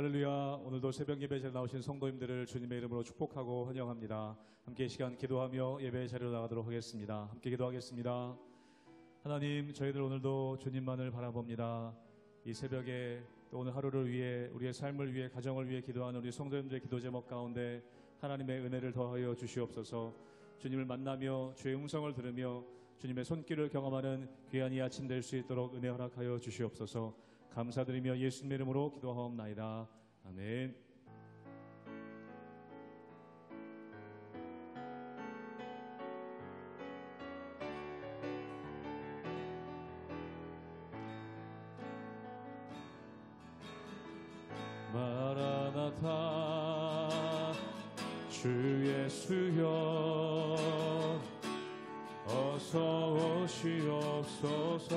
할렐루야. 오늘도 새벽 예배 자리에 나오신 성도님들을 주님의 이름으로 축복하고 환영합니다. 함께 이 시간 기도하며 예배 자리로 나가도록 하겠습니다. 함께 기도하겠습니다. 하나님, 저희들 오늘도 주님만을 바라봅니다. 이 새벽에 또 오늘 하루를 위해, 우리의 삶을 위해, 가정을 위해 기도하는 우리 성도님들의 기도 제목 가운데 하나님의 은혜를 더하여 주시옵소서. 주님을 만나며 주의 음성을 들으며 주님의 손길을 경험하는 귀한 이 아침 될 수 있도록 은혜 허락하여 주시옵소서. 감사드리며 예수님의 이름으로 기도하옵나이다. 아멘. 마라나타 주 예수여 어서 오시옵소서.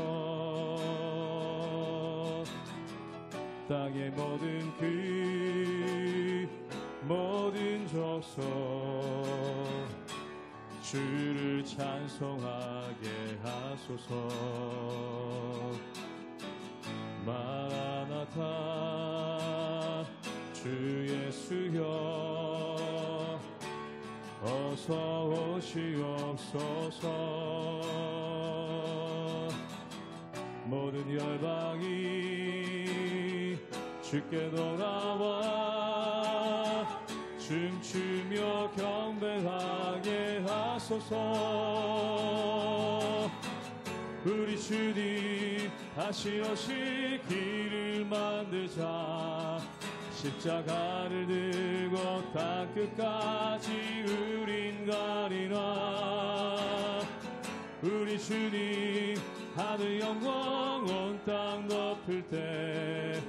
땅의 모든 족속 주를 찬송하게 하소서. 마라나타 주 예수여 어서 오시옵소서. 모든 열방이 주께 돌아와 춤추며 경배하게 하소서. 우리 주님 다시 오실 길을 만들자. 십자가를 들고 땅끝까지 우린 가리라. 우리 주님 하늘 영광 온 땅 덮을 때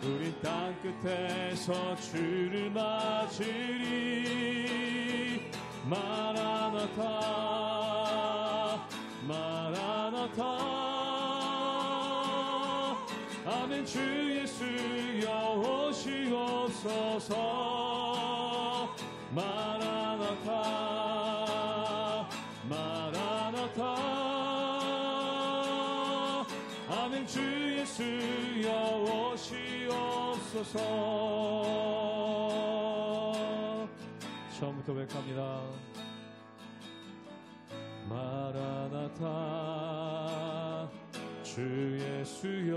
우린 땅끝에서 주를 맞으리. 마라나타 마라나타. 아멘. 주 예수여 오시옵소서. 마라나타 마라나타. 아멘. 주 예수여 오시옵소서. 처음부터 고백합니다. 마라나타 주 예수여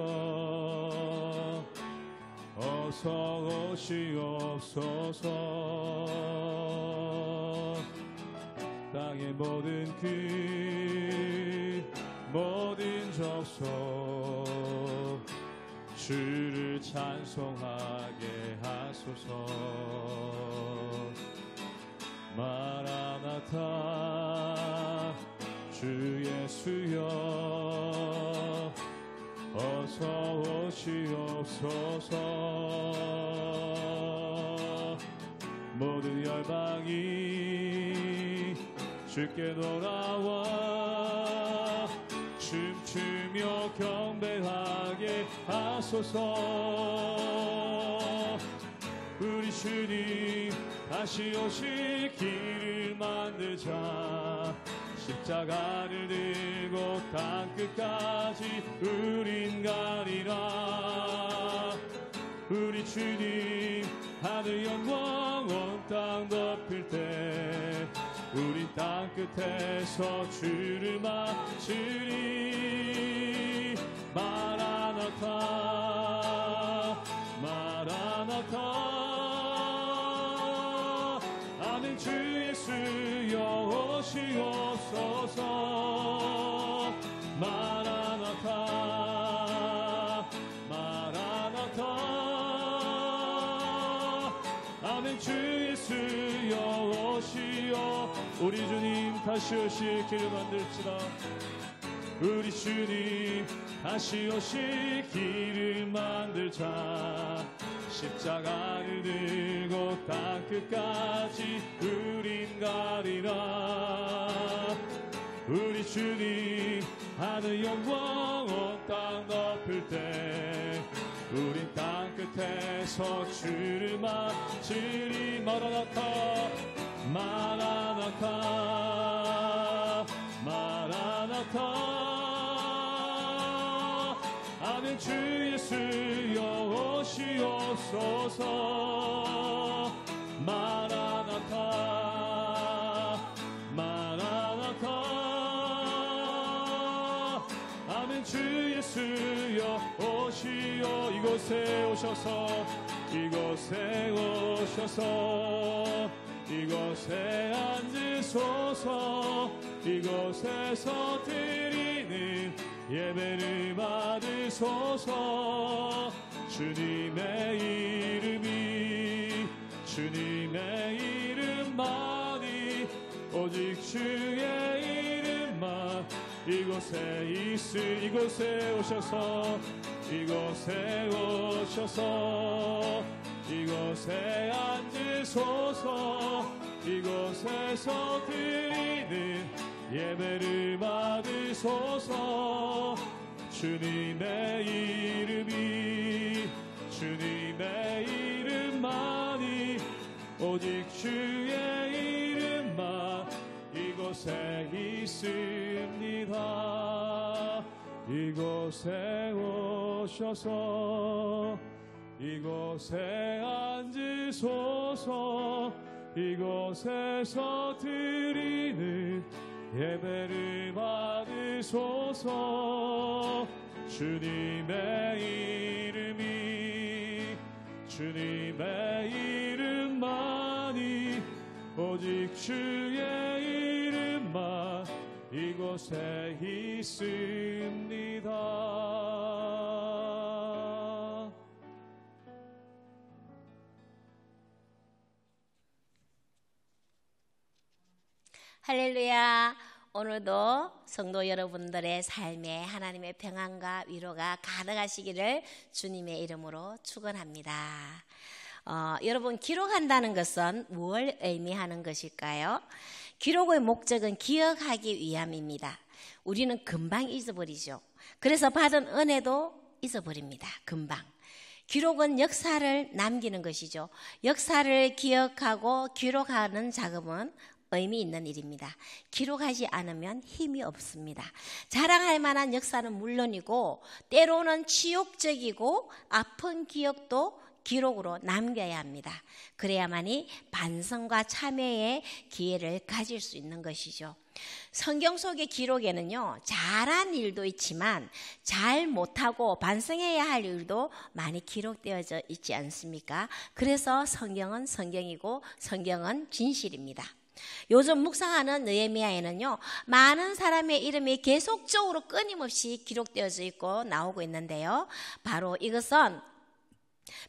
어서 오시옵소서. 땅의 모든 족속 주를 찬송하게 하소서. 마라나타 주 예수여 어서 오시옵소서. 모든 열방이 주께 돌아와 춤추며 경배하게 하소서. 우리 주님 다시 오실 길을 만들자. 십자가를 들고 땅끝까지 우린 가리라. 우리 주님 하늘 영광 온 땅 덮을 때 우린 땅끝에서 주를 맞으리. 마라나타 마라나타. 아멘. 주 예수여 오시옵소서. 마라나타 마라나타. 아멘. 주 예수여 오시오. 우리 주님 다시 오실 길을 만들지다. 우리 주님 다시 오실 길을 만들자. 십자가를 들고 땅끝까지 우린 가리라. 우리 주님 하늘 영광 온 땅 덮을 때 우린 땅끝에서 주를 맞으리. 마라나타 마라나타 마라나타. 아멘. 주 예수여 오시옵소서. 주옵소서. 마라나타 마라나타. 아멘. 주 예수여 오시오. 이곳에 오셔서 이곳에 오셔서 이곳에 앉으소서. 이곳에서 드리는 예배를 받으소서. 주님의 이름이 주님의 이름만이 오직 주의 이름만 이곳에 이곳에 오셔서 이곳에 오셔서 이곳에 앉으소서. 이곳에서 드리는 예배를 받으소서. 주님의 이름이 주님의 이름만이 오직 주의 이름만 이곳에 있습니다. 이곳에 오셔서 이곳에 앉으소서. 이곳에서 드리는 예배를 받으소서. 주님의 이름이 주님의 이름만이 오직 주의 이름만 이곳에 있습니다. 할렐루야. 오늘도 성도 여러분들의 삶에 하나님의 평안과 위로가 가득하시기를 주님의 이름으로 축원합니다. 여러분, 기록한다는 것은 무엇을 의미하는 것일까요? 기록의 목적은 기억하기 위함입니다. 우리는 금방 잊어버리죠. 그래서 받은 은혜도 잊어버립니다. 금방. 기록은 역사를 남기는 것이죠. 역사를 기억하고 기록하는 작업은 의미 있는 일입니다. 기록하지 않으면 힘이 없습니다. 자랑할 만한 역사는 물론이고 때로는 치욕적이고 아픈 기억도 기록으로 남겨야 합니다. 그래야만이 반성과 참회의 기회를 가질 수 있는 것이죠. 성경 속의 기록에는요, 잘한 일도 있지만 잘 못하고 반성해야 할 일도 많이 기록되어져 있지 않습니까? 그래서 성경은 성경이고 성경은 진실입니다. 요즘 묵상하는 느헤미야에는요, 많은 사람의 이름이 계속적으로 끊임없이 기록되어져 있고 나오고 있는데요, 바로 이것은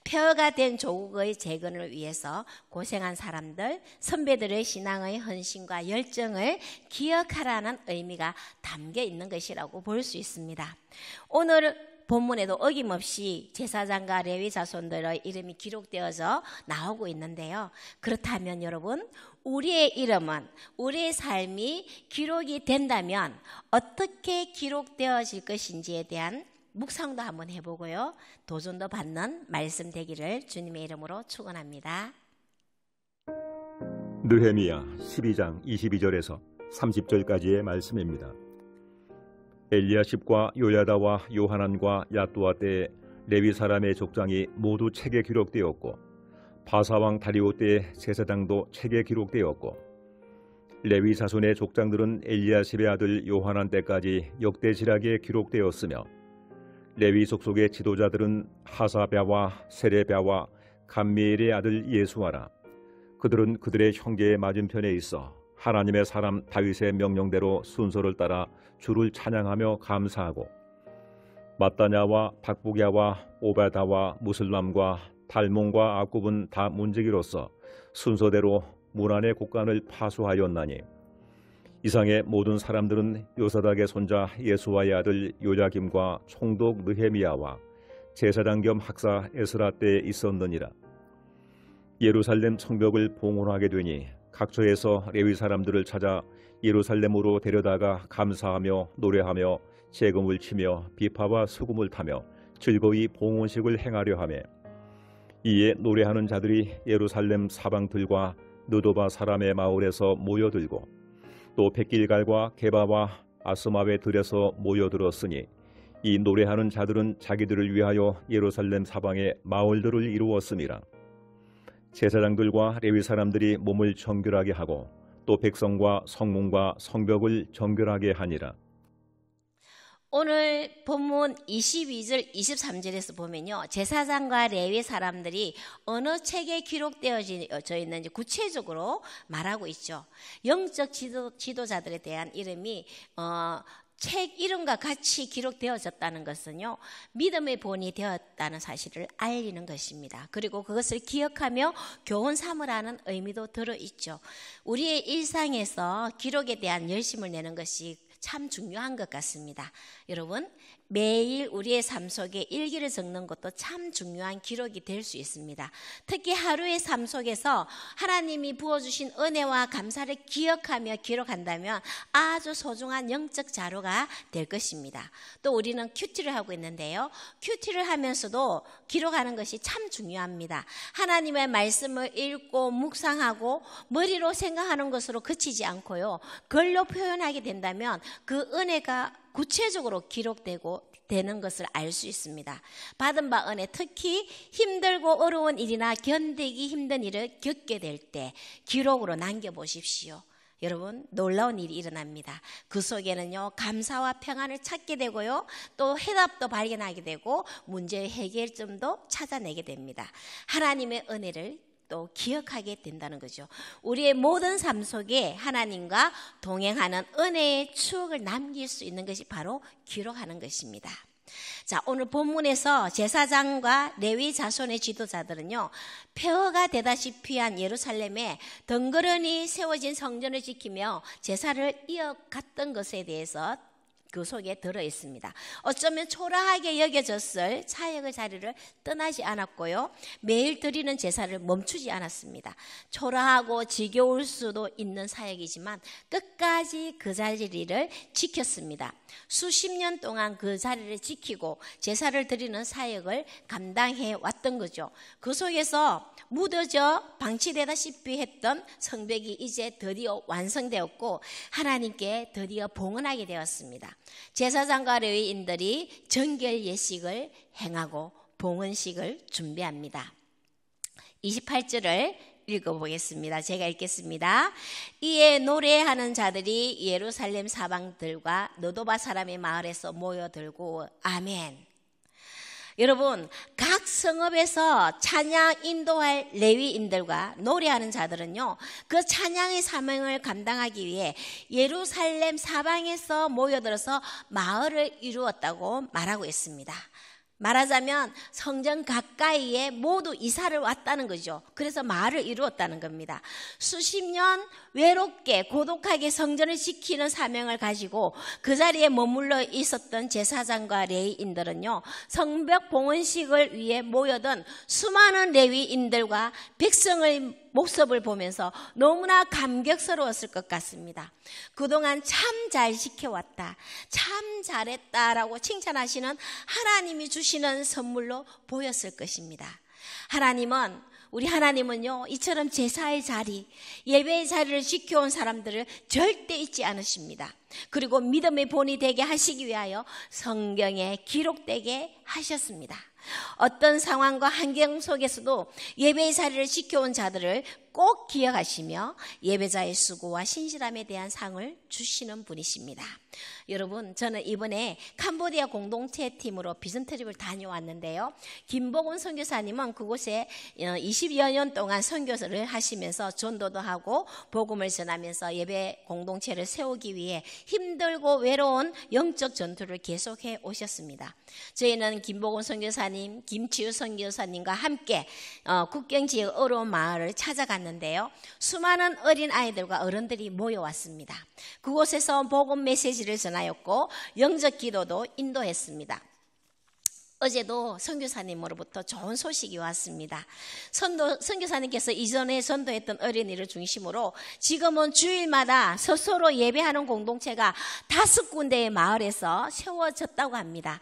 폐허가 된 조국의 재건을 위해서 고생한 사람들, 선배들의 신앙의 헌신과 열정을 기억하라는 의미가 담겨 있는 것이라고 볼 수 있습니다. 오늘 본문에도 어김없이 제사장과 레위 자손들의 이름이 기록되어서 나오고 있는데요, 그렇다면 여러분, 우리의 이름은, 우리의 삶이 기록이 된다면 어떻게 기록되어질 것인지에 대한 묵상도 한번 해보고요, 도전도 받는 말씀 되기를 주님의 이름으로 축원합니다. 느헤미야 12장 22절에서 30절까지의 말씀입니다. 엘리야십과 요야다와 요하난과 야뚜아 때에 레위 사람의 족장이 모두 책에 기록되었고, 바사왕 다리오 때의 제사장도 책에 기록되었고, 레위 자손의 족장들은 엘리야십의 아들 요하난 때까지 역대지략에 기록되었으며, 레위 족속의 지도자들은 하사랴와 세레랴와 감미엘의 아들 예수아라. 그들은 그들의 형제의 맞은편에 있어 하나님의 사람 다윗의 명령대로 순서를 따라 주를 찬양하며 감사하고, 마따냐와 박부랴와 오베다와 무슬람과 달몬과 아굽은 다 문지기로서 순서대로 문안의 곡간을 파수하였나니, 이상의 모든 사람들은 요사닥의 손자 예수아의 아들 요야김과 총독 느헤미야와 제사장 겸 학사 에스라 때에 있었느니라. 예루살렘 성벽을 봉헌하게 되니 각처에서 레위 사람들을 찾아 예루살렘으로 데려다가 감사하며 노래하며 재금을 치며 비파와 수금을 타며 즐거이 봉헌식을 행하려 하매, 이에 노래하는 자들이 예루살렘 사방들과 느도바 사람의 마을에서 모여들고 또 백길갈과 게바와 아스마의 들에서 모여들었으니, 이 노래하는 자들은 자기들을 위하여 예루살렘 사방에 마을들을 이루었음이라. 제사장들과 레위 사람들이 몸을 정결하게 하고 또 백성과 성문과 성벽을 정결하게 하니라. 오늘 본문 22절 23절에서 보면요, 제사장과 레위 사람들이 어느 책에 기록되어져 있는지 구체적으로 말하고 있죠. 영적 지도자들에 대한 이름이 책 이름과 같이 기록되어졌다는 것은요, 믿음의 본이 되었다는 사실을 알리는 것입니다. 그리고 그것을 기억하며 교훈 삼으라는 의미도 들어있죠. 우리의 일상에서 기록에 대한 열심을 내는 것이 참 중요한 것 같습니다. 여러분, 매일 우리의 삶 속에 일기를 적는 것도 참 중요한 기록이 될 수 있습니다. 특히 하루의 삶 속에서 하나님이 부어주신 은혜와 감사를 기억하며 기록한다면 아주 소중한 영적 자료가 될 것입니다. 또 우리는 큐티를 하고 있는데요, 큐티를 하면서도 기록하는 것이 참 중요합니다. 하나님의 말씀을 읽고 묵상하고 머리로 생각하는 것으로 그치지 않고요, 글로 표현하게 된다면 그 은혜가 구체적으로 기록되고 되는 것을 알 수 있습니다. 받은 바 은혜, 특히 힘들고 어려운 일이나 견디기 힘든 일을 겪게 될 때 기록으로 남겨보십시오. 여러분, 놀라운 일이 일어납니다. 그 속에는요, 감사와 평안을 찾게 되고요, 또 해답도 발견하게 되고 문제의 해결점도 찾아내게 됩니다. 하나님의 은혜를 또 기억하게 된다는 거죠. 우리의 모든 삶 속에 하나님과 동행하는 은혜의 추억을 남길 수 있는 것이 바로 기록하는 것입니다. 자, 오늘 본문에서 제사장과 레위 자손의 지도자들은요, 폐허가 되다시피 한 예루살렘에 덩그러니 세워진 성전을 지키며 제사를 이어갔던 것에 대해서 그 속에 들어있습니다. 어쩌면 초라하게 여겨졌을 사역의 자리를 떠나지 않았고요, 매일 드리는 제사를 멈추지 않았습니다. 초라하고 지겨울 수도 있는 사역이지만 끝까지 그 자리를 지켰습니다. 수십 년 동안 그 자리를 지키고 제사를 드리는 사역을 감당해 왔던 거죠. 그 속에서 무뎌져 방치되다시피 했던 성벽이 이제 드디어 완성되었고 하나님께 드디어 봉헌하게 되었습니다. 제사장과 레위인들이 정결 예식을 행하고 봉헌식을 준비합니다. 28절을 읽어보겠습니다. 제가 읽겠습니다. 이에 노래하는 자들이 예루살렘 사방들과 너도바 사람의 마을에서 모여들고 아멘. 여러분, 각 성읍에서 찬양 인도할 레위인들과 노래하는 자들은요, 그 찬양의 사명을 감당하기 위해 예루살렘 사방에서 모여들어서 마을을 이루었다고 말하고 있습니다. 말하자면 성전 가까이에 모두 이사를 왔다는 거죠. 그래서 마을을 이루었다는 겁니다. 수십 년 외롭게 고독하게 성전을 지키는 사명을 가지고 그 자리에 머물러 있었던 제사장과 레위인들은요, 성벽 봉헌식을 위해 모여든 수많은 레위인들과 백성의 모습을 보면서 너무나 감격스러웠을 것 같습니다. 그동안 참 잘 지켜왔다, 참 잘했다라고 칭찬하시는 하나님이 주시는 선물로 보였을 것입니다. 우리 하나님은요, 이처럼 제사의 자리, 예배의 자리를 지켜온 사람들을 절대 잊지 않으십니다. 그리고 믿음의 본이 되게 하시기 위하여 성경에 기록되게 하셨습니다. 어떤 상황과 환경 속에서도 예배의 자리를 지켜온 자들을 꼭 기억하시며 예배자의 수고와 신실함에 대한 상을 주시는 분이십니다. 여러분, 저는 이번에 캄보디아 공동체 팀으로 비전 트립을 다녀왔는데요, 김복훈 선교사님은 그곳에 20여 년 동안 선교를 하시면서 전도도 하고 복음을 전하면서 예배 공동체를 세우기 위해 힘들고 외로운 영적 전투를 계속해 오셨습니다. 저희는 김복훈 선교사님, 김치유 선교사님과 함께 국경 지역 어려운 마을을 찾아갔는데요, 수많은 어린 아이들과 어른들이 모여왔습니다. 그곳에서 복음 메시지를 전하였고 영적 기도도 인도했습니다. 어제도 선교사님으로부터 좋은 소식이 왔습니다. 선교사님께서 이전에 전도했던 어린이를 중심으로 지금은 주일마다 서서로 예배하는 공동체가 5군데의 마을에서 세워졌다고 합니다.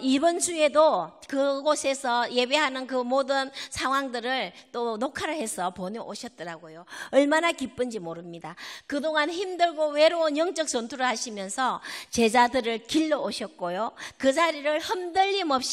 이번 주에도 그곳에서 예배하는 그 모든 상황들을 또 녹화를 해서 보내오셨더라고요. 얼마나 기쁜지 모릅니다. 그동안 힘들고 외로운 영적 전투를 하시면서 제자들을 길러오셨고요. 그 자리를 흔들림 없이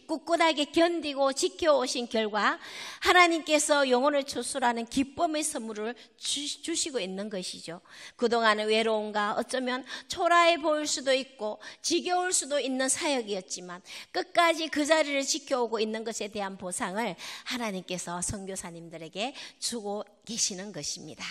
꿋꿋하게 견디고 지켜오신 결과 하나님께서 영혼을 추수라는 기쁨의 선물을 주시고 있는 것이죠. 그동안의 외로움과 어쩌면 초라해 보일 수도 있고 지겨울 수도 있는 사역이었지만 끝까지 그 자리를 지켜오고 있는 것에 대한 보상을 하나님께서 선교사님들에게 주고 계시는 것입니다.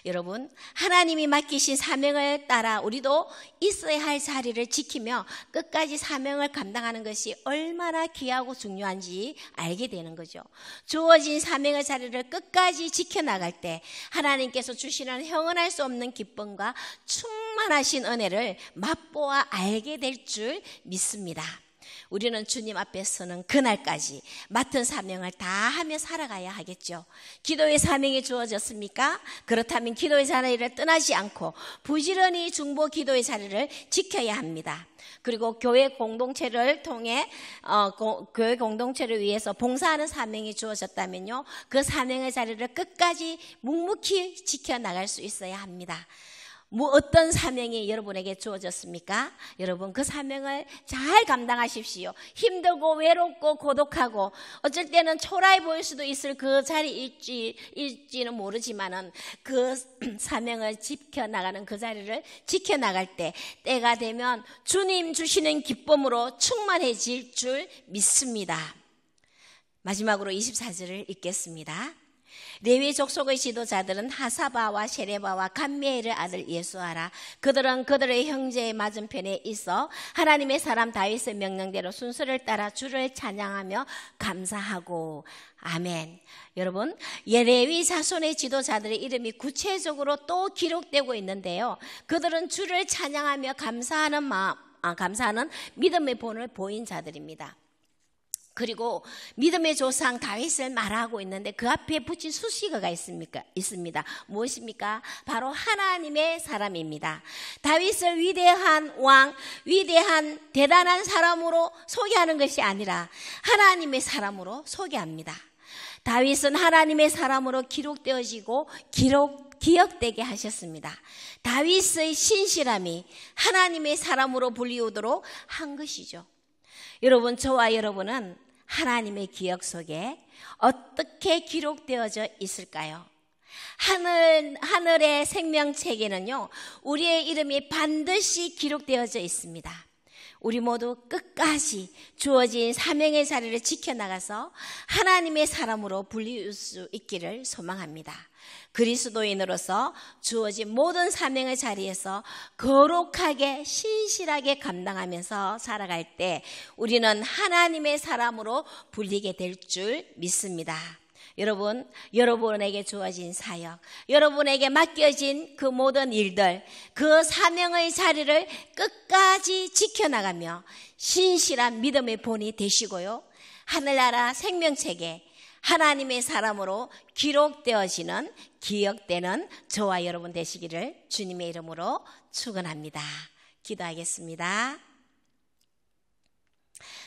여러분, 하나님이 맡기신 사명을 따라 우리도 있어야 할 자리를 지키며 끝까지 사명을 감당하는 것이 얼마나 귀하고 중요한지 알게 되는 거죠. 주어진 사명의 자리를 끝까지 지켜나갈 때 하나님께서 주시는 형언할 수 없는 기쁨과 충만하신 은혜를 맛보아 알게 될 줄 믿습니다. 우리는 주님 앞에서는 그날까지 맡은 사명을 다 하며 살아가야 하겠죠. 기도의 사명이 주어졌습니까? 그렇다면 기도의 자리를 떠나지 않고 부지런히 중보 기도의 자리를 지켜야 합니다. 그리고 교회 공동체를 통해 교회 공동체를 위해서 봉사하는 사명이 주어졌다면요, 그 사명의 자리를 끝까지 묵묵히 지켜나갈 수 있어야 합니다. 어떤 사명이 여러분에게 주어졌습니까? 여러분, 그 사명을 잘 감당하십시오. 힘들고 외롭고 고독하고 어쩔 때는 초라해 보일 수도 있을 그 자리일지는 모르지만은 그 사명을 지켜나가는 그 자리를 지켜나갈 때 때가 되면 주님 주시는 기쁨으로 충만해질 줄 믿습니다. 마지막으로 24절을 읽겠습니다. 레위 족속의 지도자들은 하사바와 셰레바와 감미엘의 아들 예수아라. 그들은 그들의 형제의 맞은편에 있어 하나님의 사람 다윗의 명령대로 순서를 따라 주를 찬양하며 감사하고. 아멘. 여러분, 레위 자손의 지도자들의 이름이 구체적으로 또 기록되고 있는데요, 그들은 주를 찬양하며 감사하는 믿음의 본을 보인 자들입니다. 그리고 믿음의 조상 다윗을 말하고 있는데 그 앞에 붙인 수식어가 있습니다. 무엇입니까? 바로 하나님의 사람입니다. 다윗을 위대한 왕, 위대한 대단한 사람으로 소개하는 것이 아니라 하나님의 사람으로 소개합니다. 다윗은 하나님의 사람으로 기록되어지고 기억되게 하셨습니다. 다윗의 신실함이 하나님의 사람으로 불리우도록 한 것이죠. 여러분, 저와 여러분은 하나님의 기억 속에 어떻게 기록되어져 있을까요? 하늘의 생명책에는요, 우리의 이름이 반드시 기록되어져 있습니다. 우리 모두 끝까지 주어진 사명의 자리를 지켜나가서 하나님의 사람으로 불릴 수 있기를 소망합니다. 그리스도인으로서 주어진 모든 사명의 자리에서 거룩하게 신실하게 감당하면서 살아갈 때 우리는 하나님의 사람으로 불리게 될 줄 믿습니다. 여러분, 여러분에게 주어진 사역, 여러분에게 맡겨진 그 모든 일들, 그 사명의 자리를 끝까지 지켜나가며 신실한 믿음의 본이 되시고요, 하늘나라 생명책에 하나님의 사람으로 기록되어지는, 기억되는 저와 여러분 되시기를 주님의 이름으로 축원합니다. 기도하겠습니다.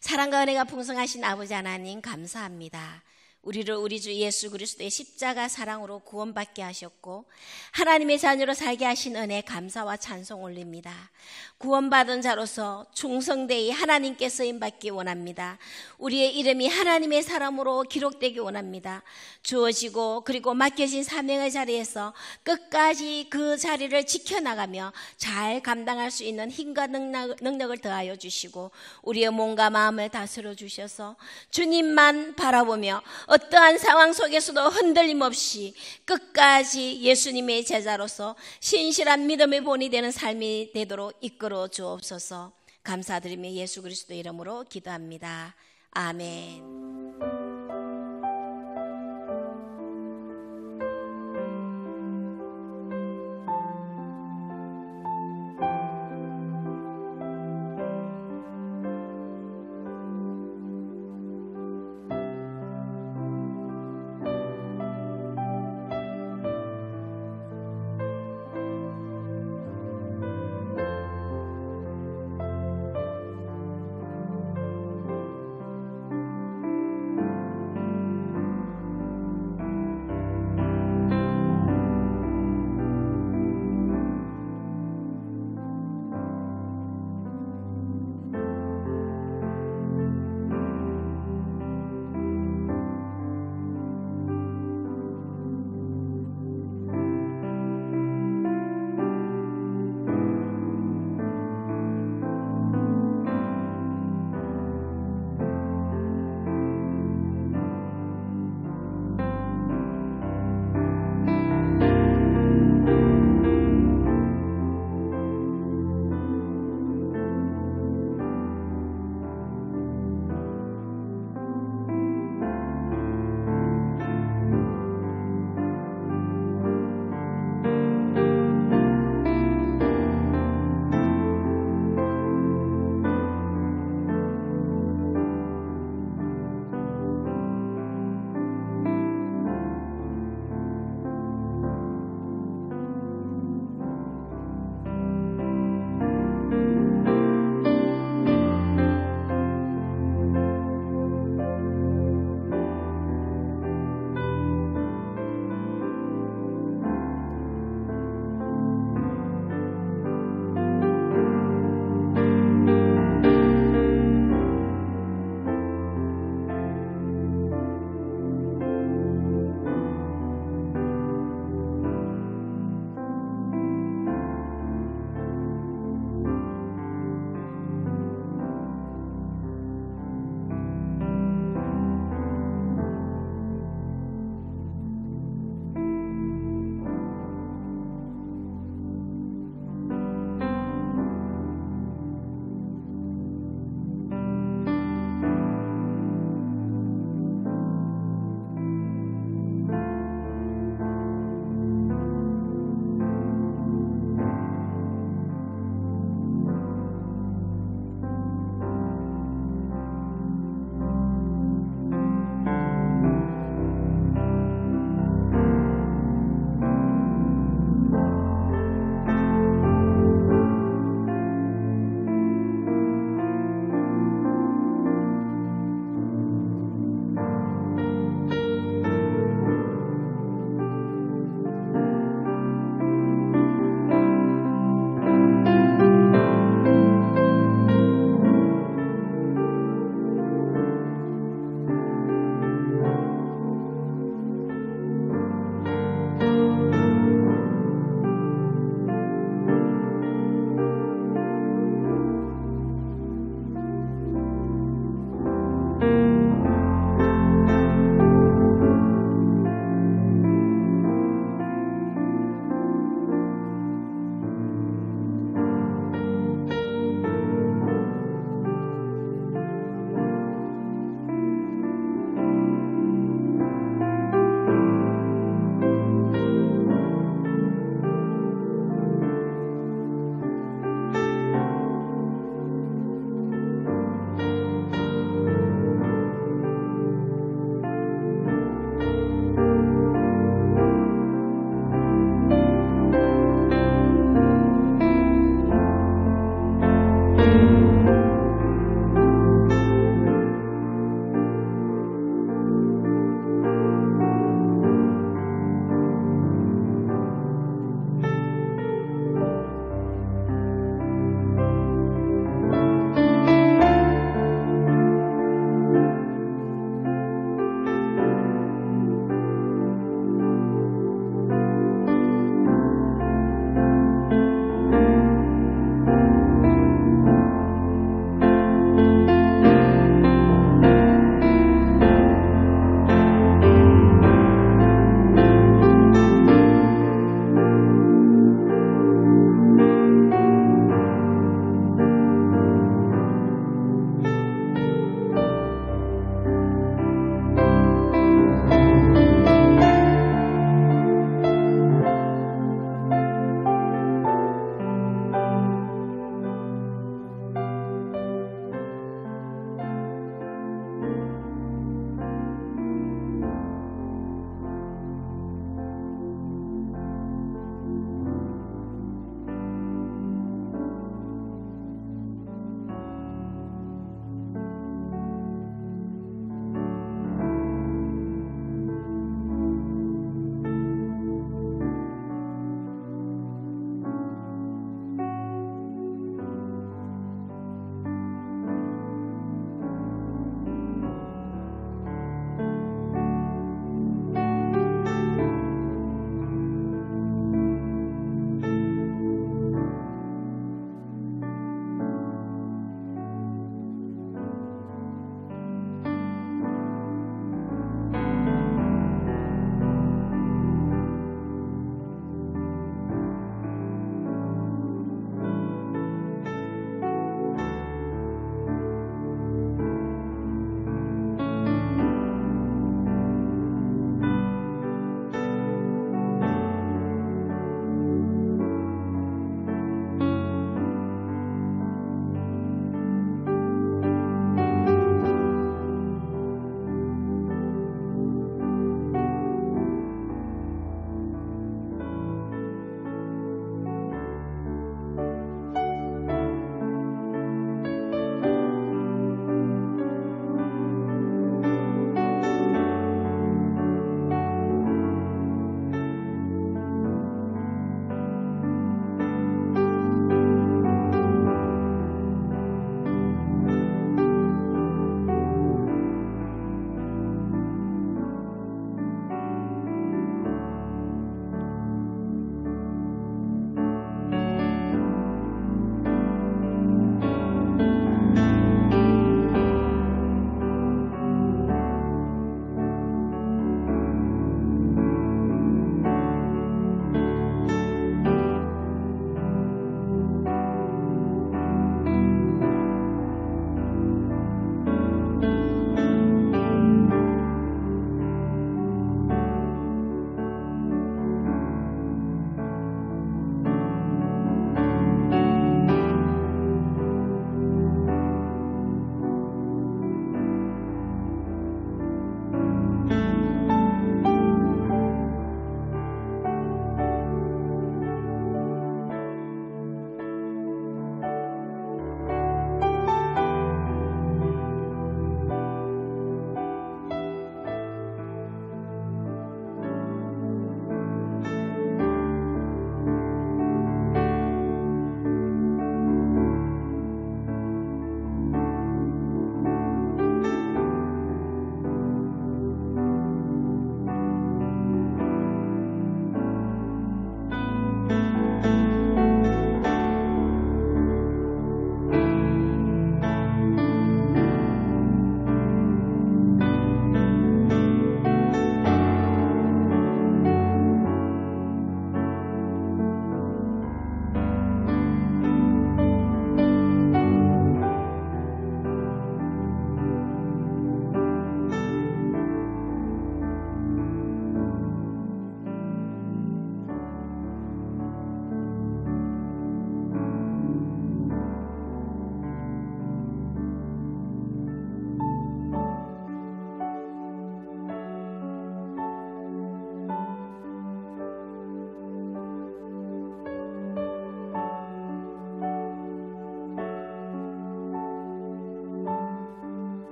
사랑과 은혜가 풍성하신 아버지 하나님, 감사합니다. 우리를 우리 주 예수 그리스도의 십자가 사랑으로 구원받게 하셨고 하나님의 자녀로 살게 하신 은혜 감사와 찬송 올립니다. 구원받은 자로서 충성되이 하나님께 쓰임받기 원합니다. 우리의 이름이 하나님의 사람으로 기록되기 원합니다. 주어지고 그리고 맡겨진 사명의 자리에서 끝까지 그 자리를 지켜나가며 잘 감당할 수 있는 힘과 능력을 더하여 주시고 우리의 몸과 마음을 다스려 주셔서 주님만 바라보며 어떠한 상황 속에서도 흔들림 없이 끝까지 예수님의 제자로서 신실한 믿음의 본이 되는 삶이 되도록 이끌어 주옵소서. 감사드리며 예수 그리스도 이름으로 기도합니다. 아멘.